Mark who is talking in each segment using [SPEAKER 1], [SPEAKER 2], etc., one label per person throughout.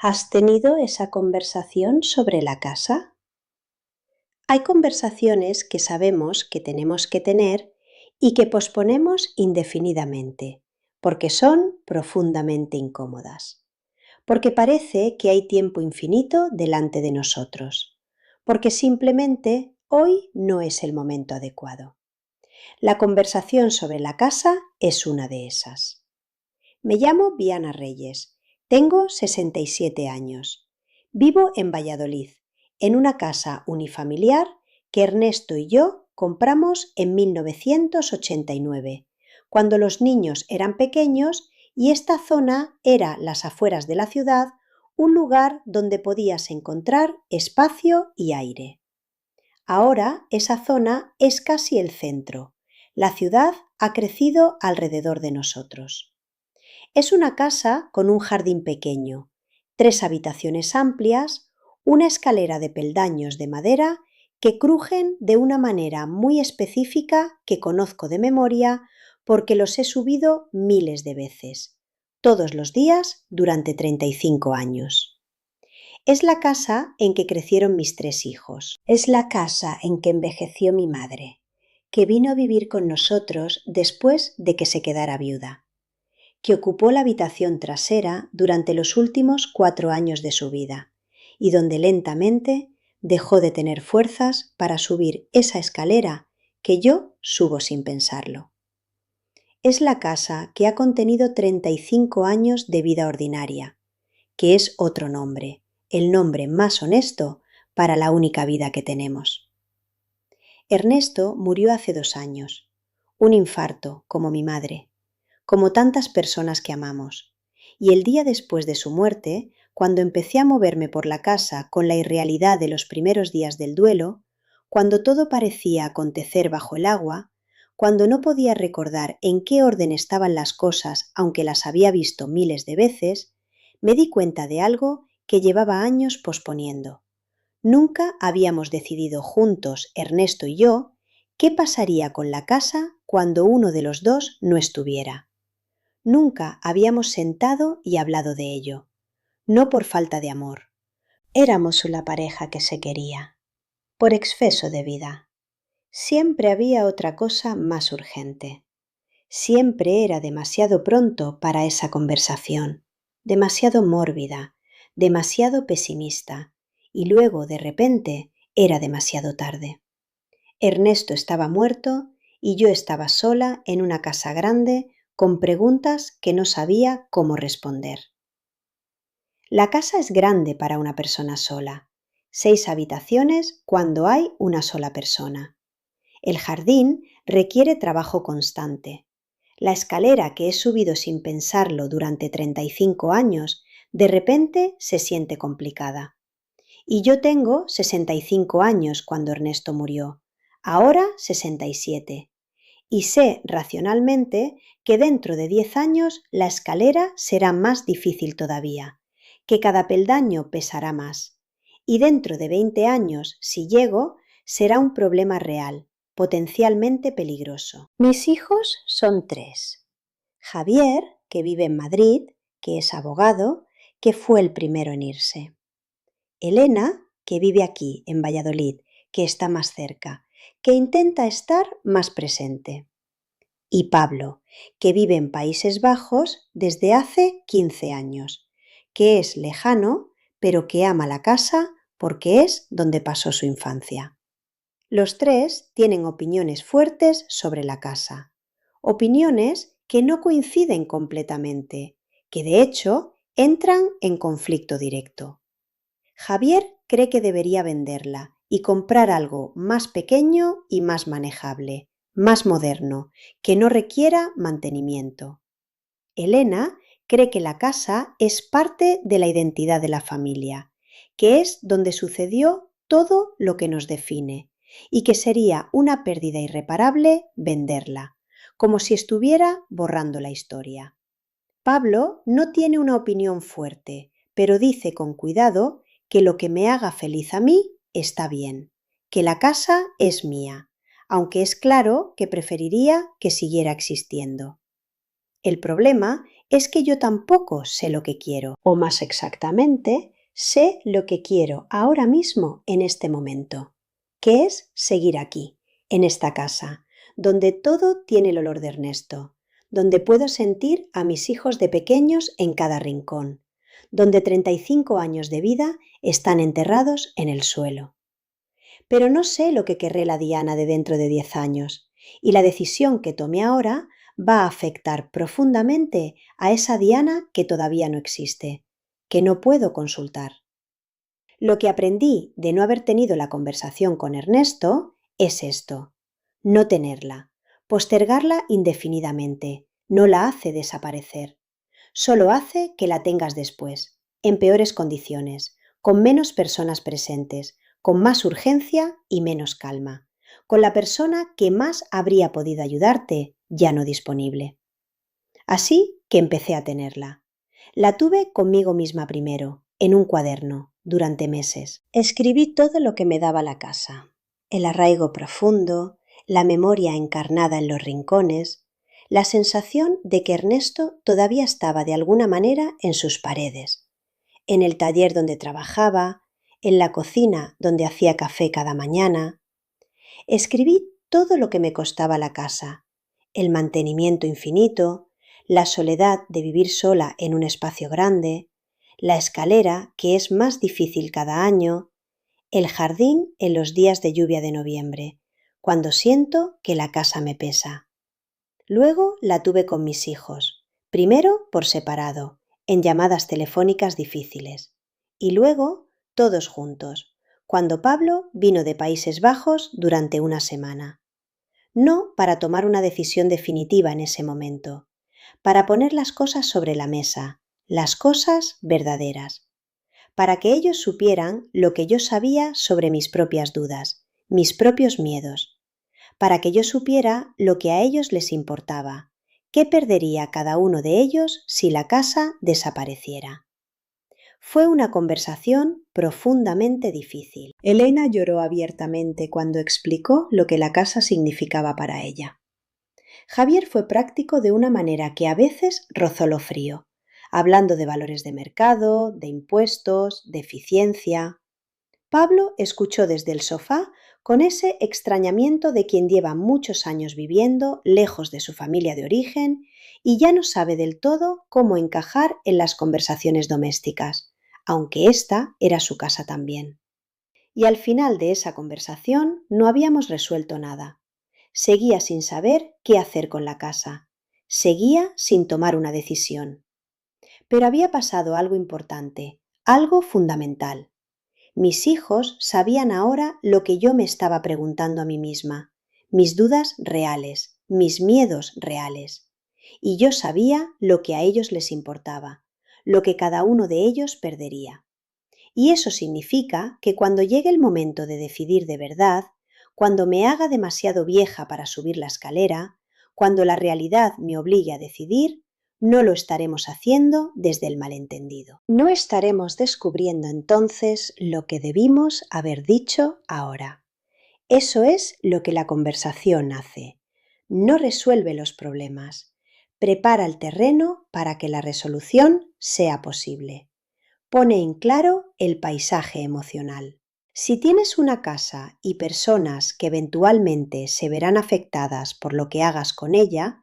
[SPEAKER 1] ¿Has tenido esa conversación sobre la casa? Hay conversaciones que sabemos que tenemos que tener y que posponemos indefinidamente, porque son profundamente incómodas, porque parece que hay tiempo infinito delante de nosotros, porque simplemente hoy no es el momento adecuado. La conversación sobre la casa es una de esas. Me llamo Viana Reyes, tengo 67 años. Vivo en Valladolid, en una casa unifamiliar que Ernesto y yo compramos en 1989, cuando los niños eran pequeños y esta zona era, las afueras de la ciudad, un lugar donde podías encontrar espacio y aire. Ahora esa zona es casi el centro. La ciudad ha crecido alrededor de nosotros. Es una casa con un jardín pequeño, 3 habitaciones amplias, una escalera de peldaños de madera que crujen de una manera muy específica que conozco de memoria porque los he subido miles de veces, todos los días durante 35 años. Es la casa en que crecieron mis 3 hijos. Es la casa en que envejeció mi madre, que vino a vivir con nosotros después de que se quedara viuda, que ocupó la habitación trasera durante los últimos 4 años de su vida y donde lentamente dejó de tener fuerzas para subir esa escalera que yo subo sin pensarlo. Es la casa que ha contenido 35 años de vida ordinaria, que es otro nombre, el nombre más honesto para la única vida que tenemos. Ernesto murió hace 2 años, un infarto, como mi madre, como tantas personas que amamos. Y el día después de su muerte, cuando empecé a moverme por la casa con la irrealidad de los primeros días del duelo, cuando todo parecía acontecer bajo el agua, cuando no podía recordar en qué orden estaban las cosas aunque las había visto miles de veces, me di cuenta de algo que llevaba años posponiendo. Nunca habíamos decidido juntos, Ernesto y yo, qué pasaría con la casa cuando uno de los dos no estuviera. Nunca habíamos sentado y hablado de ello, no por falta de amor. Éramos una pareja que se quería, por exceso de vida. Siempre había otra cosa más urgente. Siempre era demasiado pronto para esa conversación, demasiado mórbida, demasiado pesimista, y luego, de repente, era demasiado tarde. Ernesto estaba muerto y yo estaba sola en una casa grande con preguntas que no sabía cómo responder. La casa es grande para una persona sola, 6 habitaciones cuando hay una sola persona. El jardín requiere trabajo constante. La escalera que he subido sin pensarlo durante 35 años, de repente se siente complicada. Y yo tengo 65 años cuando Ernesto murió, ahora 67. Y sé racionalmente que dentro de 10 años la escalera será más difícil todavía, que cada peldaño pesará más. Y dentro de 20 años, si llego, será un problema real, potencialmente peligroso. Mis hijos son 3. Javier, que vive en Madrid, que es abogado, que fue el primero en irse. Elena, que vive aquí, en Valladolid, que está más cerca, que intenta estar más presente. Y Pablo, que vive en Países Bajos desde hace 15 años, que es lejano, pero que ama la casa porque es donde pasó su infancia. Los 3 tienen opiniones fuertes sobre la casa, opiniones que no coinciden completamente, que de hecho entran en conflicto directo. Javier cree que debería venderla y comprar algo más pequeño y más manejable, más moderno, que no requiera mantenimiento. Elena cree que la casa es parte de la identidad de la familia, que es donde sucedió todo lo que nos define y que sería una pérdida irreparable venderla, como si estuviera borrando la historia. Pablo no tiene una opinión fuerte, pero dice con cuidado que lo que me haga feliz a mí está bien, que la casa es mía, aunque es claro que preferiría que siguiera existiendo. El problema es que yo tampoco sé lo que quiero, o más exactamente, sé lo que quiero ahora mismo en este momento, que es seguir aquí, en esta casa, donde todo tiene el olor de Ernesto, donde puedo sentir a mis hijos de pequeños en cada rincón, donde 35 años de vida están enterrados en el suelo. Pero no sé lo que querré la Diana de dentro de 10 años, y la decisión que tome ahora va a afectar profundamente a esa Diana que todavía no existe, que no puedo consultar. Lo que aprendí de no haber tenido la conversación con Ernesto es esto: no tenerla, postergarla indefinidamente, no la hace desaparecer, solo hace que la tengas después, en peores condiciones, con menos personas presentes, con más urgencia y menos calma, con la persona que más habría podido ayudarte ya no disponible. Así que empecé a tenerla. La tuve conmigo misma primero, en un cuaderno, durante meses. Escribí todo lo que me daba la casa: el arraigo profundo, la memoria encarnada en los rincones, la sensación de que Ernesto todavía estaba de alguna manera en sus paredes, en el taller donde trabajaba, en la cocina donde hacía café cada mañana. Escribí todo lo que me costaba la casa, el mantenimiento infinito, la soledad de vivir sola en un espacio grande, la escalera que es más difícil cada año, el jardín en los días de lluvia de noviembre, cuando siento que la casa me pesa. Luego la tuve con mis hijos, primero por separado, en llamadas telefónicas difíciles, y luego todos juntos, cuando Pablo vino de Países Bajos durante una semana. No para tomar una decisión definitiva en ese momento, para poner las cosas sobre la mesa, las cosas verdaderas, para que ellos supieran lo que yo sabía sobre mis propias dudas, mis propios miedos, para que yo supiera lo que a ellos les importaba, qué perdería cada uno de ellos si la casa desapareciera. Fue una conversación profundamente difícil. Elena lloró abiertamente cuando explicó lo que la casa significaba para ella. Javier fue práctico de una manera que a veces rozó lo frío, hablando de valores de mercado, de impuestos, de eficiencia. Pablo escuchó desde el sofá con ese extrañamiento de quien lleva muchos años viviendo lejos de su familia de origen y ya no sabe del todo cómo encajar en las conversaciones domésticas, aunque esta era su casa también. Y al final de esa conversación no habíamos resuelto nada. Seguía sin saber qué hacer con la casa. Seguía sin tomar una decisión. Pero había pasado algo importante, algo fundamental. Mis hijos sabían ahora lo que yo me estaba preguntando a mí misma, mis dudas reales, mis miedos reales. Y yo sabía lo que a ellos les importaba, lo que cada uno de ellos perdería. Y eso significa que cuando llegue el momento de decidir de verdad, cuando me haga demasiado vieja para subir la escalera, cuando la realidad me obligue a decidir, no lo estaremos haciendo desde el malentendido. No estaremos descubriendo entonces lo que debimos haber dicho ahora. Eso es lo que la conversación hace. No resuelve los problemas. Prepara el terreno para que la resolución sea posible. Pone en claro el paisaje emocional. Si tienes una casa y personas que eventualmente se verán afectadas por lo que hagas con ella,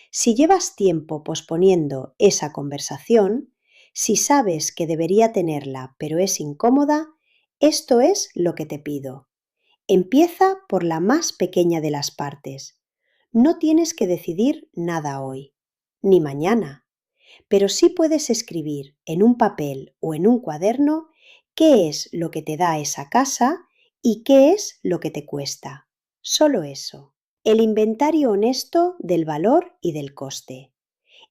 [SPEAKER 1] si llevas tiempo posponiendo esa conversación, si sabes que debería tenerla pero es incómoda, esto es lo que te pido. Empieza por la más pequeña de las partes. No tienes que decidir nada hoy, ni mañana, pero sí puedes escribir en un papel o en un cuaderno qué es lo que te da esa casa y qué es lo que te cuesta. Solo eso. El inventario honesto del valor y del coste.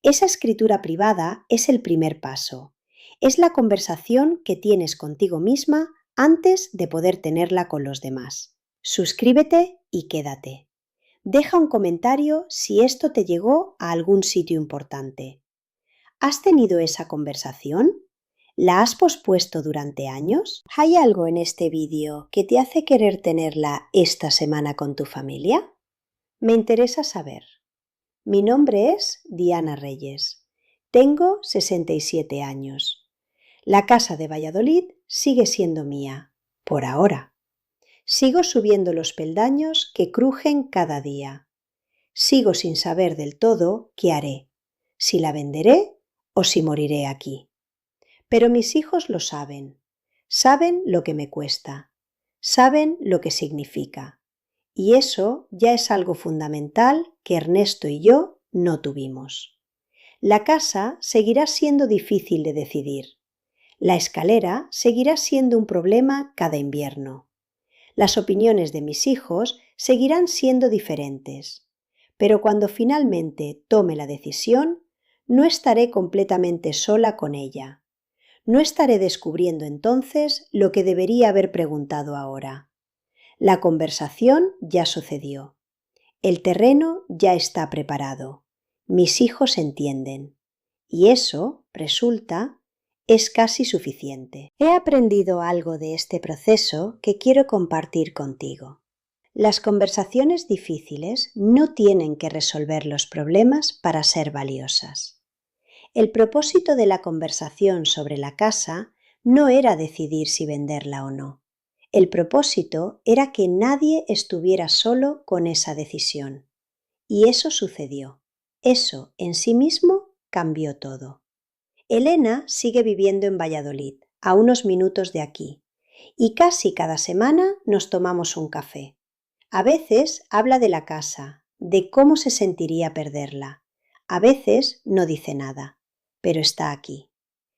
[SPEAKER 1] Esa escritura privada es el primer paso. Es la conversación que tienes contigo misma antes de poder tenerla con los demás. Suscríbete y quédate. Deja un comentario si esto te llegó a algún sitio importante. ¿Has tenido esa conversación? ¿La has pospuesto durante años? ¿Hay algo en este vídeo que te hace querer tenerla esta semana con tu familia? Me interesa saber. Mi nombre es Diana Reyes. Tengo 67 años. La casa de Valladolid sigue siendo mía, por ahora. Sigo subiendo los peldaños que crujen cada día. Sigo sin saber del todo qué haré, si la venderé o si moriré aquí. Pero mis hijos lo saben. Saben lo que me cuesta. Saben lo que significa. Y eso ya es algo fundamental que Ernesto y yo no tuvimos. La casa seguirá siendo difícil de decidir. La escalera seguirá siendo un problema cada invierno. Las opiniones de mis hijos seguirán siendo diferentes. Pero cuando finalmente tome la decisión, no estaré completamente sola con ella. No estaré descubriendo entonces lo que debería haber preguntado ahora. La conversación ya sucedió. El terreno ya está preparado. Mis hijos entienden. Y eso, resulta, es casi suficiente. He aprendido algo de este proceso que quiero compartir contigo. Las conversaciones difíciles no tienen que resolver los problemas para ser valiosas. El propósito de la conversación sobre la casa no era decidir si venderla o no. El propósito era que nadie estuviera solo con esa decisión. Y eso sucedió. Eso en sí mismo cambió todo. Elena sigue viviendo en Valladolid, a unos minutos de aquí, y casi cada semana nos tomamos un café. A veces habla de la casa, de cómo se sentiría perderla. A veces no dice nada, pero está aquí.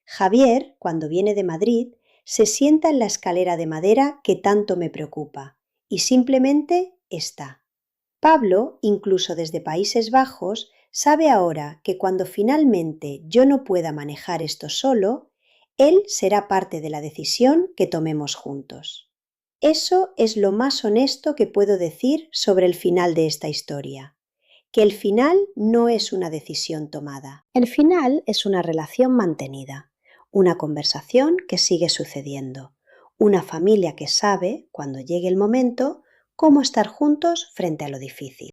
[SPEAKER 1] Javier, cuando viene de Madrid, se sienta en la escalera de madera que tanto me preocupa y simplemente está. Pablo, incluso desde Países Bajos, sabe ahora que cuando finalmente yo no pueda manejar esto solo, él será parte de la decisión que tomemos juntos. Eso es lo más honesto que puedo decir sobre el final de esta historia. Que el final no es una decisión tomada. El final es una relación mantenida, una conversación que sigue sucediendo, una familia que sabe, cuando llegue el momento, cómo estar juntos frente a lo difícil.